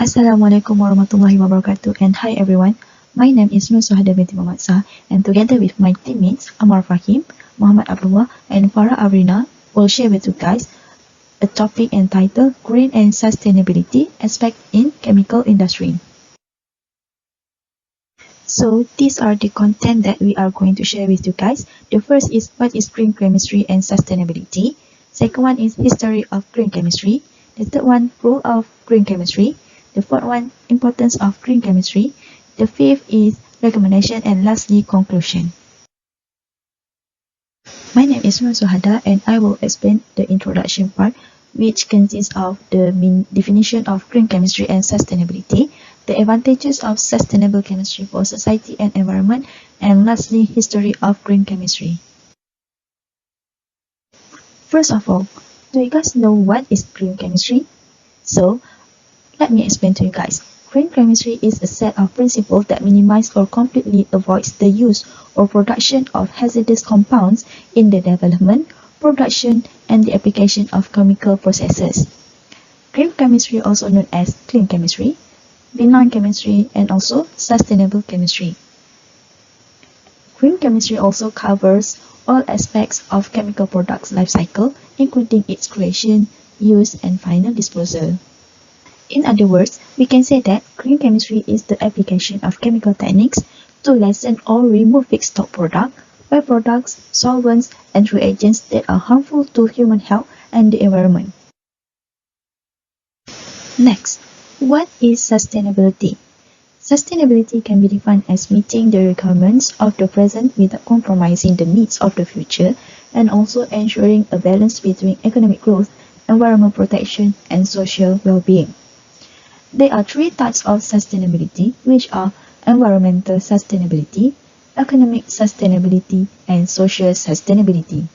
Assalamualaikum warahmatullahi wabarakatuh, and hi everyone. My name is Nur Suhada binti Muhammad Sah, and together with my teammates Amar Fahim, Muhammad Abdullah and Farah Avrina will share with you guys a topic entitled Green and Sustainability Aspect in Chemical Industry. So these are the content that we are going to share with you guys. The first is what is green chemistry and sustainability. Second one is history of green chemistry. The third one, role of green chemistry. The fourth one, importance of green chemistry. The fifth is recommendation, and lastly, conclusion. My name is Nur Suhada, and I will explain the introduction part, which consists of the definition of green chemistry and sustainability, the advantages of sustainable chemistry for society and environment, and lastly, history of green chemistry. First of all, do you guys know what is green chemistry? So, let me explain to you guys. Green chemistry is a set of principles that minimize or completely avoids the use or production of hazardous compounds in the development, production, and the application of chemical processes. Green chemistry, also known as clean chemistry, benign chemistry, and also sustainable chemistry. Green chemistry also covers all aspects of chemical products life cycle, including its creation, use, and final disposal. In other words, we can say that green chemistry is the application of chemical techniques to lessen or remove feedstock product, byproducts, solvents, and reagents that are harmful to human health and the environment. Next, what is sustainability? Sustainability can be defined as meeting the requirements of the present without compromising the needs of the future, and also ensuring a balance between economic growth, environmental protection, and social well-being. There are three types of sustainability, which are environmental sustainability, economic sustainability, and social sustainability.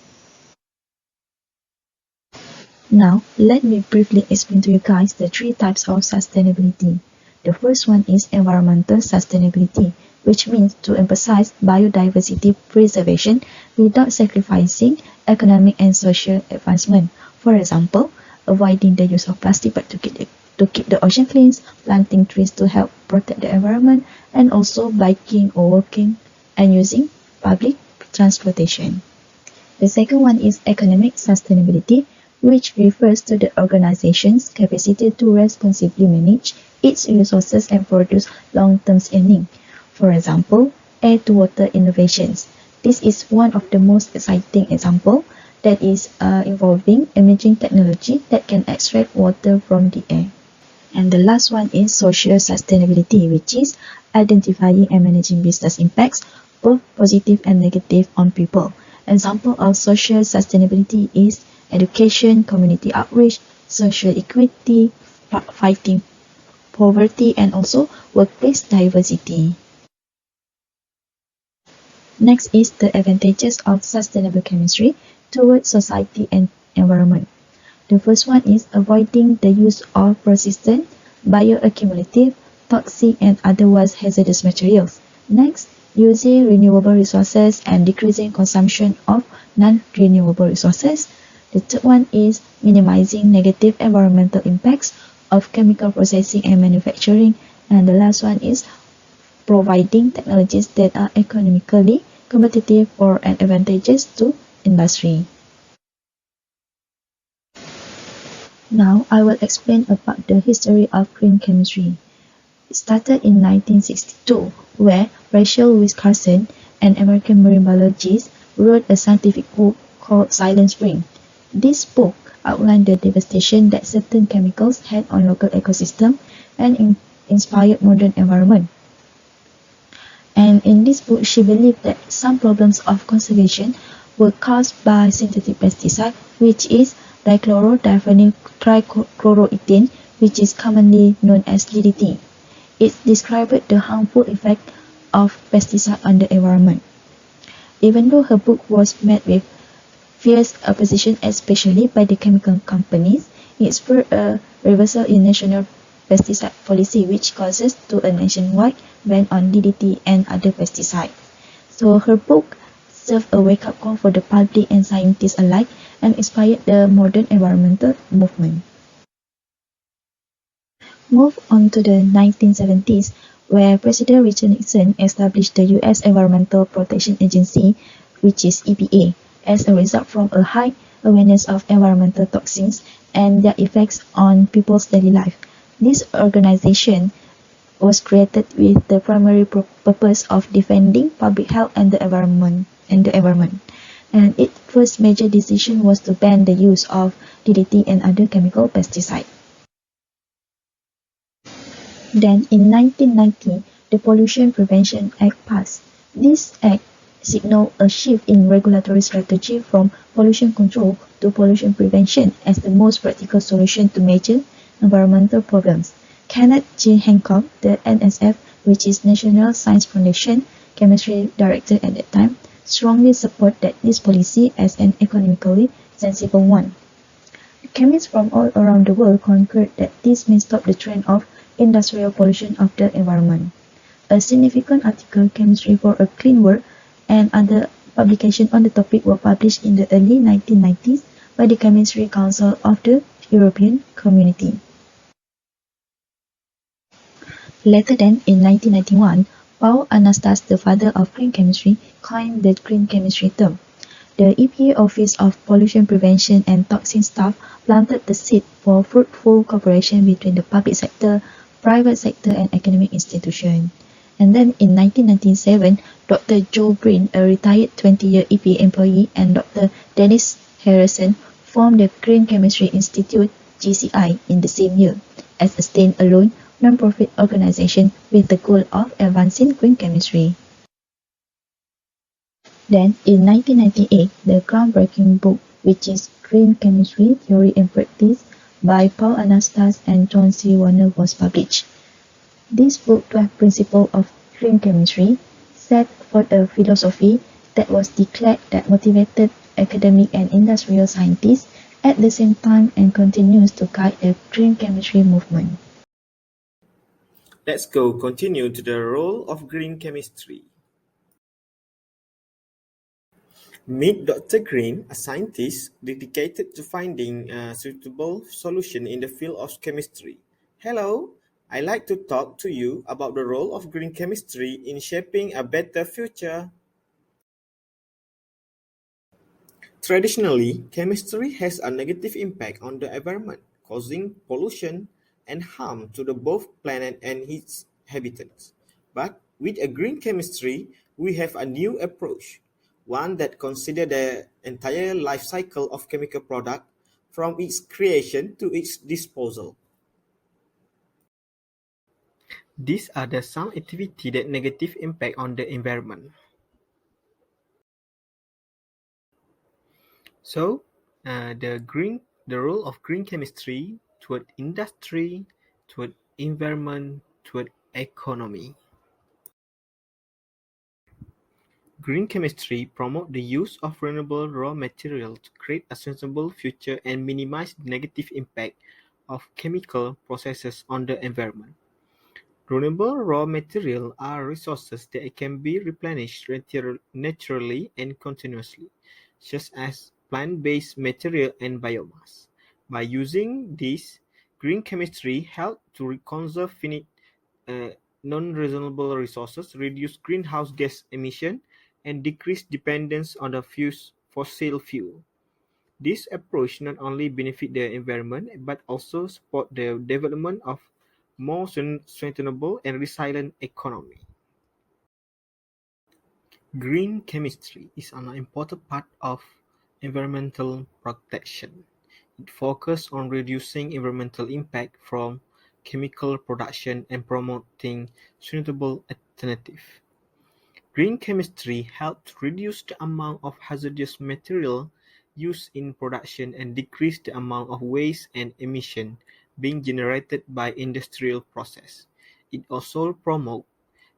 Now, let me briefly explain to you guys the three types of sustainability. The first one is environmental sustainability, which means to emphasize biodiversity preservation without sacrificing economic and social advancement. For example, avoiding the use of plastic but to keep the ocean clean, planting trees to help protect the environment, and also biking or walking and using public transportation. The second one is economic sustainability, which refers to the organization's capacity to responsibly manage its resources and produce long-term earning. For example, air-to-water innovations. This is one of the most exciting examples that is involving emerging technology that can extract water from the air. And the last one is social sustainability, which is identifying and managing business impacts, both positive and negative, on people. Example of social sustainability is education, community outreach, social equity, fighting poverty, and also workplace diversity. Next is the advantages of sustainable chemistry towards society and environment. The first one is avoiding the use of persistent, bioaccumulative, toxic, and otherwise hazardous materials. Next, using renewable resources and decreasing consumption of non-renewable resources. The third one is minimizing negative environmental impacts of chemical processing and manufacturing. And the last one is providing technologies that are economically competitive or advantageous to industry. Now, I will explain about the history of green chemistry. It started in 1962, where Rachel Louise Carson, an American marine biologist, wrote a scientific book called Silent Spring. This book outlined the devastation that certain chemicals had on local ecosystem and inspired modern environment. And in this book, she believed that some problems of conservation were caused by synthetic pesticide, which is dichlorodiphenoyl trichloroethane, which is commonly known as DDT. It described the harmful effect of pesticide on the environment. Even though her book was met with fierce opposition, especially by the chemical companies, it spurred a reversal in national pesticide policy, which causes to a nationwide ban on DDT and other pesticides. So her book served a wake-up call for the public and scientists alike and inspired the modern environmental movement. Move on to the 1970s, where President Richard Nixon established the U.S. Environmental Protection Agency, which is EPA, as a result from a high awareness of environmental toxins and their effects on people's daily life. This organization was created with the primary purpose of defending public health and the environment. And its first major decision was to ban the use of DDT and other chemical pesticides. Then, in 1990, the Pollution Prevention Act passed. This act signaled a shift in regulatory strategy from pollution control to pollution prevention as the most practical solution to major environmental problems. Kenneth G. Hancock, the NSF, which is National Science Foundation chemistry director at that time, strongly supported this policy as an economically sensible one. Chemists from all around the world concurred that this may stop the trend of industrial pollution of the environment. A significant article, Chemistry for a Clean World, and other publications on the topic were published in the early 1990s by the Chemistry Council of the European Community. Later then, in 1991, Paul Anastas, the father of green chemistry, coined the green chemistry term. The EPA Office of Pollution Prevention and Toxin Staff planted the seed for fruitful cooperation between the public sector, private sector, and academic institutions. And then in 1997, Dr. Joe Green, a retired 20-year EPA employee, and Dr. Dennis Harrison formed the Green Chemistry Institute, GCI, in the same year, as a stand-alone non-profit organization with the goal of advancing green chemistry. Then, in 1998, the groundbreaking book, which is Green Chemistry, Theory and Practice, by Paul Anastas and John C. Warner was published. This book, 12 Principles of Green Chemistry, set forth a philosophy that was declared that motivated academic and industrial scientists at the same time and continues to guide the green chemistry movement. Let's continue to the role of green chemistry. Meet Dr. Green, a scientist dedicated to finding a suitable solution in the field of chemistry. Hello, I'd like to talk to you about the role of green chemistry in shaping a better future. Traditionally, chemistry has a negative impact on the environment, causing pollution and harm to both planet and its inhabitants. But with a green chemistry, we have a new approach, one that considers the entire life cycle of chemical product from its creation to its disposal. These are some activities that negative impact on the environment. So, the role of green chemistry toward industry, toward environment, toward economy. Green chemistry promotes the use of renewable raw materials to create a sustainable future and minimize the negative impact of chemical processes on the environment. Renewable raw materials are resources that can be replenished naturally and continuously, such as plant-based material and biomass. By using this, green chemistry helps to conserve finite non-renewable resources, reduce greenhouse gas emissions, and decrease dependence on the fossil fuel. This approach not only benefits the environment but also supports the development of more sustainable and resilient economy. Green chemistry is an important part of environmental protection. It focuses on reducing environmental impact from chemical production and promoting sustainable alternatives. Green chemistry helps reduce the amount of hazardous material used in production and decrease the amount of waste and emission being generated by industrial process. It also promotes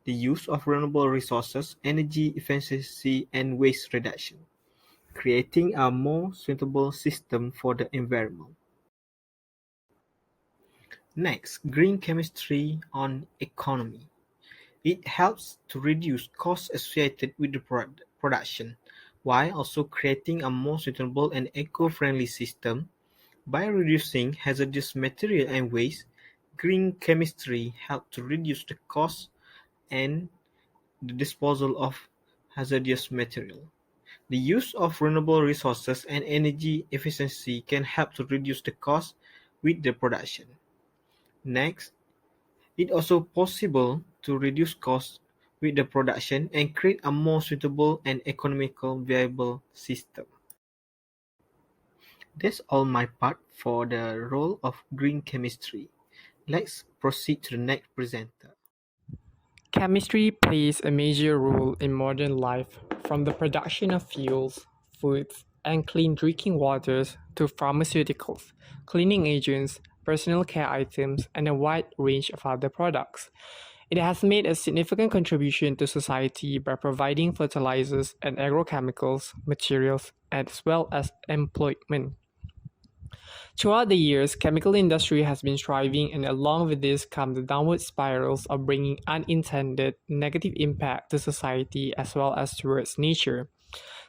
the use of renewable resources, energy efficiency, and waste reduction, creating a more suitable system for the environment. Next, green chemistry on economy. It helps to reduce costs associated with the production, while also creating a more sustainable and eco-friendly system. By reducing hazardous material and waste, Green chemistry helps to reduce the cost and the disposal of hazardous material. The use of renewable resources and energy efficiency can help to reduce the cost with the production. Next, it also possible to reduce costs with the production and create a more suitable and economical viable system. That's all my part for the role of green chemistry. Let's proceed to the next presenter. Chemistry plays a major role in modern life, from the production of fuels, foods, and clean drinking waters to pharmaceuticals, cleaning agents, personal care items, and a wide range of other products. It has made a significant contribution to society by providing fertilizers and agrochemicals, materials, as well as employment. Throughout the years, chemical industry has been thriving, and along with this come the downward spirals of bringing unintended negative impact to society as well as towards nature.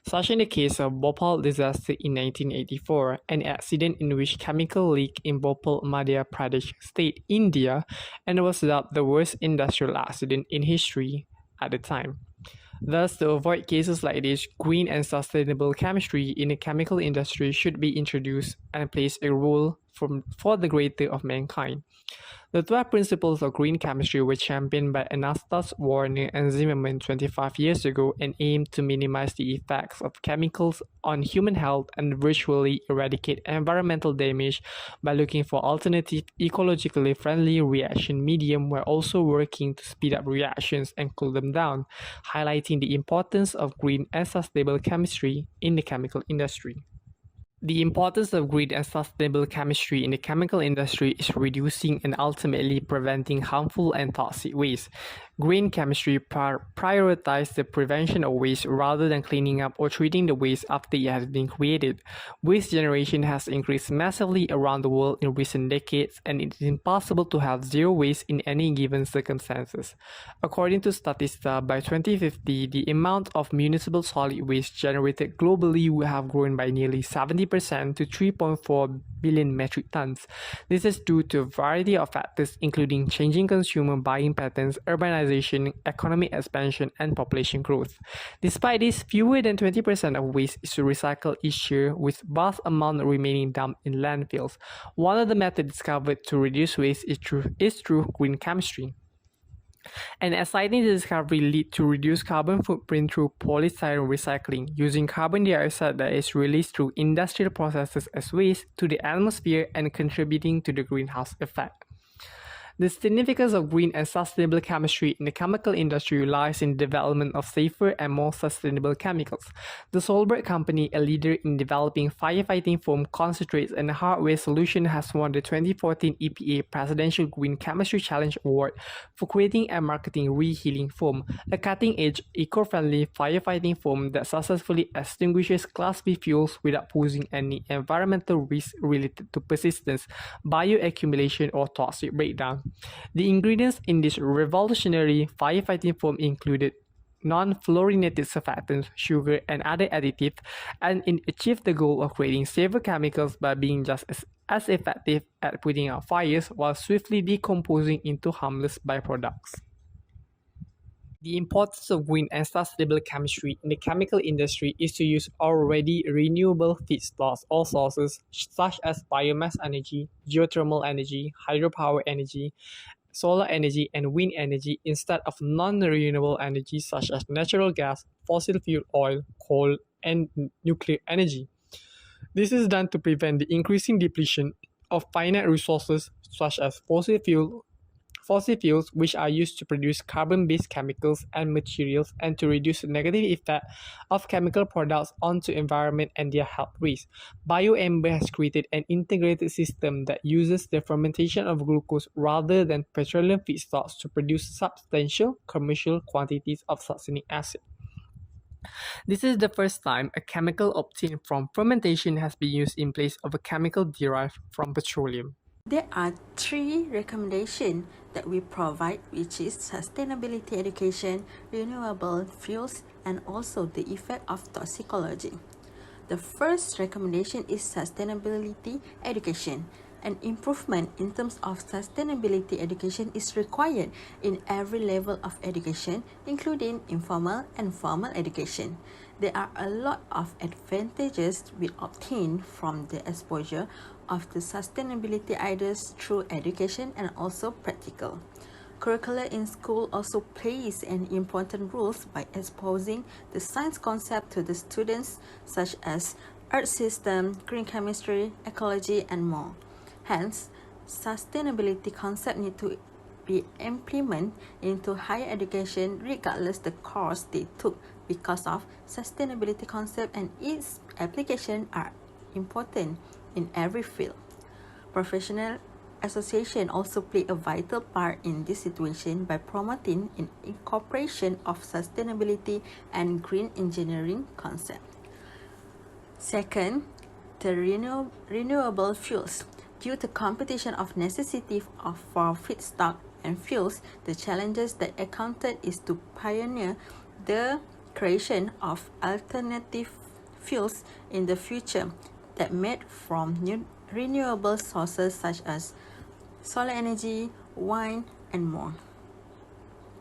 Such in the case of Bhopal disaster in 1984, an accident in which chemical leak in Bhopal, Madhya Pradesh state, India, and was dubbed the worst industrial accident in history at the time. Thus, to avoid cases like this, green and sustainable chemistry in the chemical industry should be introduced and plays a role for the greater of mankind. The 12 principles of green chemistry were championed by Anastas, Warner, and Zimmerman 25 years ago and aimed to minimize the effects of chemicals on human health and virtually eradicate environmental damage by looking for alternative, ecologically friendly reaction medium while also working to speed up reactions and cool them down, highlighting the importance of green and sustainable chemistry in the chemical industry. The importance of green and sustainable chemistry in the chemical industry is reducing and ultimately preventing harmful and toxic waste. Green chemistry prioritizes the prevention of waste rather than cleaning up or treating the waste after it has been created. Waste generation has increased massively around the world in recent decades, and it is impossible to have zero waste in any given circumstances. According to Statista, by 2050, the amount of municipal solid waste generated globally will have grown by nearly 70% to 3.4 billion metric tons. This is due to a variety of factors including changing consumer buying patterns, urbanization, economic expansion, and population growth. Despite this, fewer than 20% of waste is recycled each year, with vast amount remaining dumped in landfills. One of the methods discovered to reduce waste is through green chemistry. An exciting discovery led to reduced carbon footprint through polystyrene recycling, using carbon dioxide that is released through industrial processes as waste to the atmosphere and contributing to the greenhouse effect. The significance of green and sustainable chemistry in the chemical industry lies in the development of safer and more sustainable chemicals. The Solberg Company, a leader in developing firefighting foam concentrates and hardware solution, has won the 2014 EPA Presidential Green Chemistry Challenge Award for creating and marketing Re-Healing Foam, a cutting-edge, eco-friendly firefighting foam that successfully extinguishes Class B fuels without posing any environmental risk related to persistence, bioaccumulation, or toxic breakdown. The ingredients in this revolutionary firefighting foam included non-fluorinated surfactants, sugar, and other additives, and it achieved the goal of creating safer chemicals by being just as effective at putting out fires while swiftly decomposing into harmless byproducts. The importance of green and sustainable chemistry in the chemical industry is to use already renewable feedstocks or sources such as biomass energy, geothermal energy, hydropower energy, solar energy, and wind energy instead of non-renewable energy such as natural gas, fossil fuel oil, coal, and nuclear energy. This is done to prevent the increasing depletion of finite resources such as fossil fuels, which are used to produce carbon-based chemicals and materials, and to reduce the negative effect of chemical products onto environment and their health risks. BioAmber has created an integrated system that uses the fermentation of glucose rather than petroleum feedstocks to produce substantial commercial quantities of succinic acid. This is the first time a chemical obtained from fermentation has been used in place of a chemical derived from petroleum. There are 3 recommendations that we provide, which is sustainability education, renewable fuels, and also the effect of toxicology. The first recommendation is sustainability education. An improvement in terms of sustainability education is required in every level of education, including informal and formal education. There are a lot of advantages we obtain from the exposure of the sustainability ideas through education and also practical. Curricula in school also plays an important role by exposing the science concept to the students, such as earth system, green chemistry, ecology, and more. Hence, sustainability concept need to be implemented into higher education regardless the course they took, because of sustainability concept and its application are important in every field. Professional association also play a vital part in this situation by promoting an incorporation of sustainability and green engineering concept. Second, the renewable fuels. Due to competition of necessity for feedstock and fuels, the challenges that encountered is to pioneer the creation of alternative fuels in the future that made from renewable sources such as solar energy, wind, and more.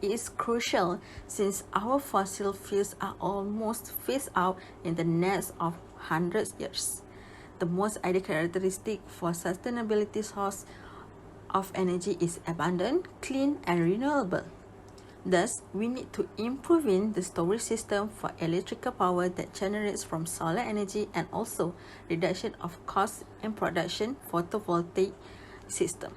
It is crucial since our fossil fuels are almost phased out in the next of hundreds years. The most ideal characteristic for sustainability source of energy is abundant, clean, and renewable. Thus, we need to improve the storage system for electrical power that generates from solar energy, and also reduction of cost in production photovoltaic system.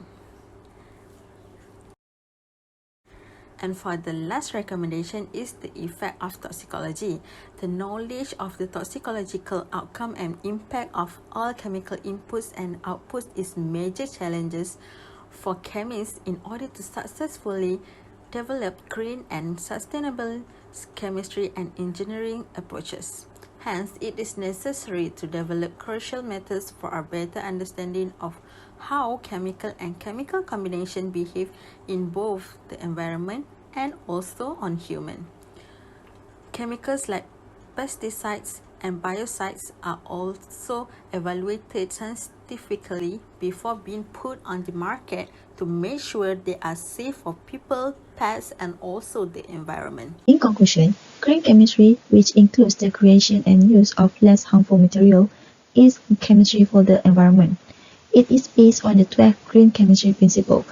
And for the last recommendation is the effect of toxicology. The knowledge of the toxicological outcome and impact of all chemical inputs and outputs is major challenges for chemists in order to successfully develop green and sustainable chemistry and engineering approaches. Hence, it is necessary to develop crucial methods for a better understanding of how chemical and chemical combination behave in both the environment and also on human. Chemicals like pesticides and biocides are also evaluated scientifically before being put on the market to make sure they are safe for people, pets, and also the environment. In conclusion, green chemistry, which includes the creation and use of less harmful material, is chemistry for the environment. It is based on the 12 green chemistry principles.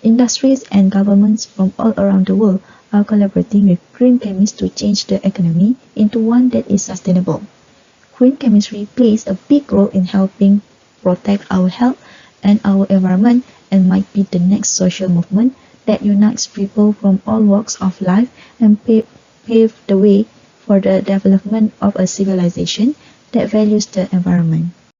Industries and governments from all around the world are collaborating with green chemists to change the economy into one that is sustainable. Green chemistry plays a big role in helping protect our health and our environment, and might be the next social movement that unites people from all walks of life and pave the way for the development of a civilization that values the environment.